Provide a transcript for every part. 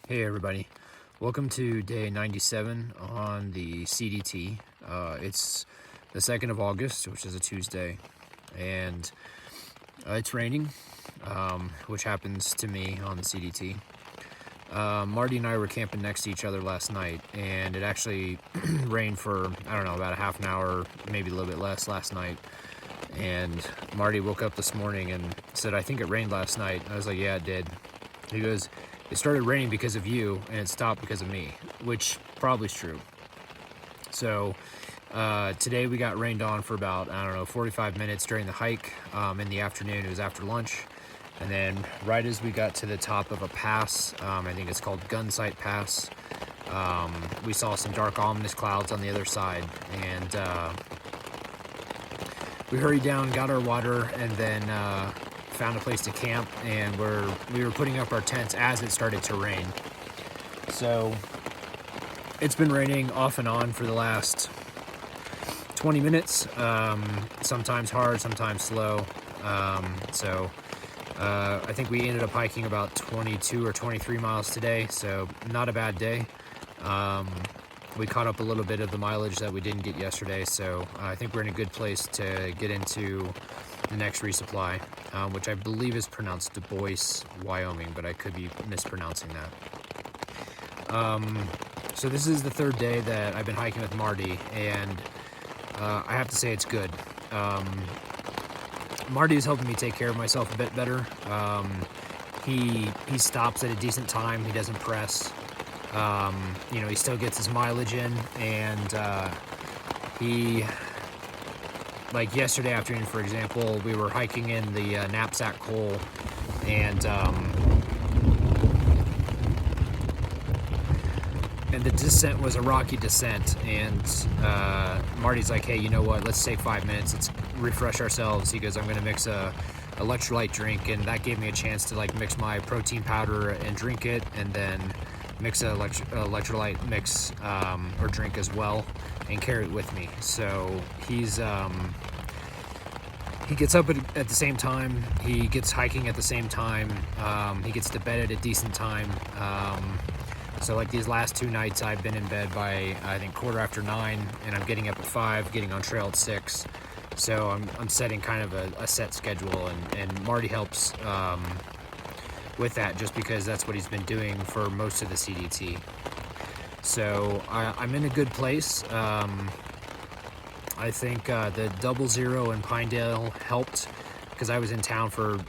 Hey everybody, welcome to day 97 on the CDT. It's the 2nd of August, which is a Tuesday, and it's raining, which happens to me on the CDT. Marty and I were camping next to each other last night, and it actually rained for, I don't know, about a half an hour, maybe a little bit less last night. And Marty woke up this morning and said, "I think it rained last night." I was like, "Yeah, it did." He goes, "It started raining because of you and it stopped because of me," which probably is true. So today we got rained on for about, I don't know, 45 minutes during the hike. In the afternoon, it was after lunch. And then right as we got to the top of a pass, I think it's called Gunsight Pass, we saw some dark ominous clouds on the other side. And we hurried down, got our water, and then found a place to camp, and we were putting up our tents as it started to rain. So it's been raining off and on for the last 20 minutes, sometimes hard, sometimes slow. I think we ended up hiking about 22 or 23 miles today, so not a bad day. We caught up a little bit of the mileage that we didn't get yesterday, so I think we're in a good place to get into the next resupply, which I believe is pronounced Du Bois, Wyoming, but I could be mispronouncing that. So this is the third day that I've been hiking with Marty, and I have to say it's good. Marty is helping me take care of myself a bit better. He stops at a decent time. He doesn't press. He still gets his mileage in, and like yesterday afternoon, for example, we were hiking in the knapsack hole, and the descent was a rocky descent, and Marty's like, "Hey, you know what, let's take 5 minutes, let's refresh ourselves." He goes, "I'm going to mix a electrolyte drink," and that gave me a chance to like mix my protein powder and drink it, and then mix an electrolyte mix or drink as well, and carry it with me. So he gets up at the same time, he gets hiking at the same time, he gets to bed at a decent time. So like these last 2 nights, I've been in bed by, I think, 9:15, and I'm getting up at 5, getting on trail at 6. So I'm setting kind of a set schedule, and Marty helps with that, just because that's what he's been doing for most of the CDT. So I'm in a good place. I think the 00 in Pinedale helped, because I was in town for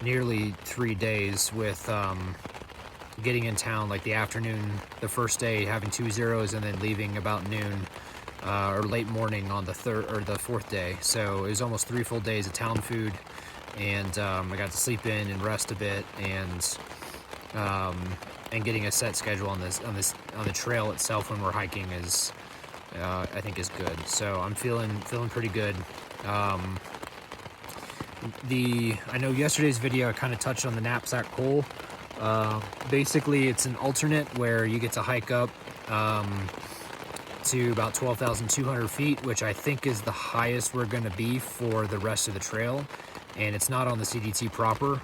nearly 3 days with getting in town like the afternoon, the first day, having 2 zeros, and then leaving about noon or late morning on the third or the fourth day. So it was almost 3 full days of town food, and I got to sleep in and rest a bit, and getting a set schedule on the trail itself when we're hiking is I think is good. So I'm feeling pretty good. I know yesterday's video I kind of touched on the knapsack hole. Basically, it's an alternate where you get to hike up to about 12,200 feet, which I think is the highest we're going to be for the rest of the trail, and it's not on the CDT proper.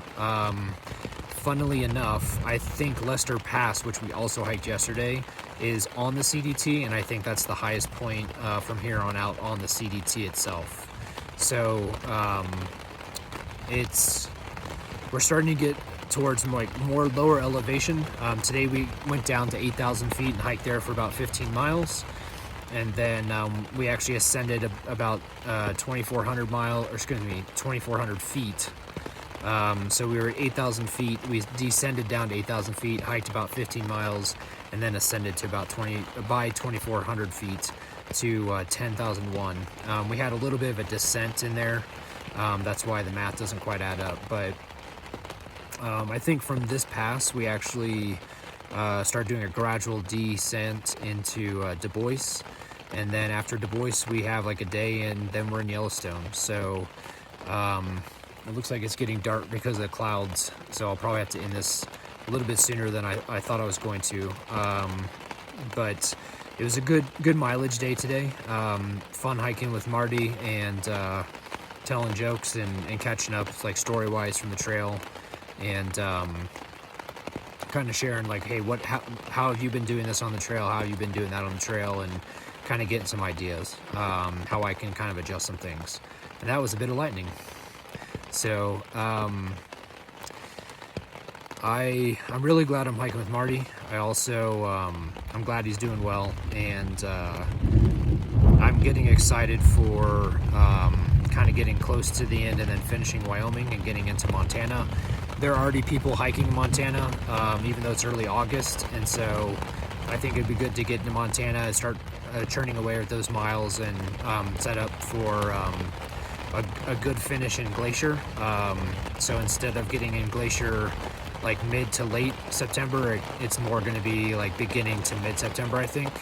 Funnily enough, I think Lester Pass, which we also hiked yesterday, is on the CDT, and I think that's the highest point from here on out on the CDT itself. So we're starting to get towards more lower elevation. Today we went down to 8,000 feet and hiked there for about 15 miles. And then we actually ascended about 2,400 feet. So we were at 8,000 feet. We descended down to 8,000 feet, hiked about 15 miles, and then ascended to about 2,400 feet to 10,001. We had a little bit of a descent in there. That's why the math doesn't quite add up. But I think from this pass, we actually start doing a gradual descent into Du Bois, and then after Du Bois we have like a day, and then we're in Yellowstone. So it looks like it's getting dark because of the clouds, so I'll probably have to end this a little bit sooner than I thought I was going to. But it was a good mileage day today. Fun hiking with Marty, and telling jokes and catching up like story-wise from the trail. And kind of sharing like, hey, how have you been doing this on the trail? How have you been doing that on the trail? And kind of getting some ideas, how I can kind of adjust some things. And that was a bit of lightning. So I'm really glad I'm hiking with Marty. I also I'm glad he's doing well, and I'm getting excited for kind of getting close to the end and then finishing Wyoming and getting into Montana. There are already people hiking in Montana, even though it's early August, and so I think it'd be good to get into Montana and start churning away with those miles and set up for a good finish in Glacier. So instead of getting in Glacier like mid to late September, it's more going to be like beginning to mid-September, I think,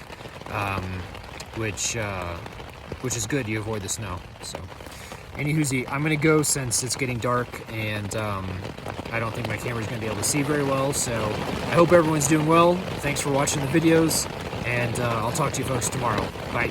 which is good. You avoid the snow. So anywho, I'm going to go since it's getting dark, and I don't think my camera's going to be able to see very well. So I hope everyone's doing well. Thanks for watching the videos, and I'll talk to you folks tomorrow. Bye.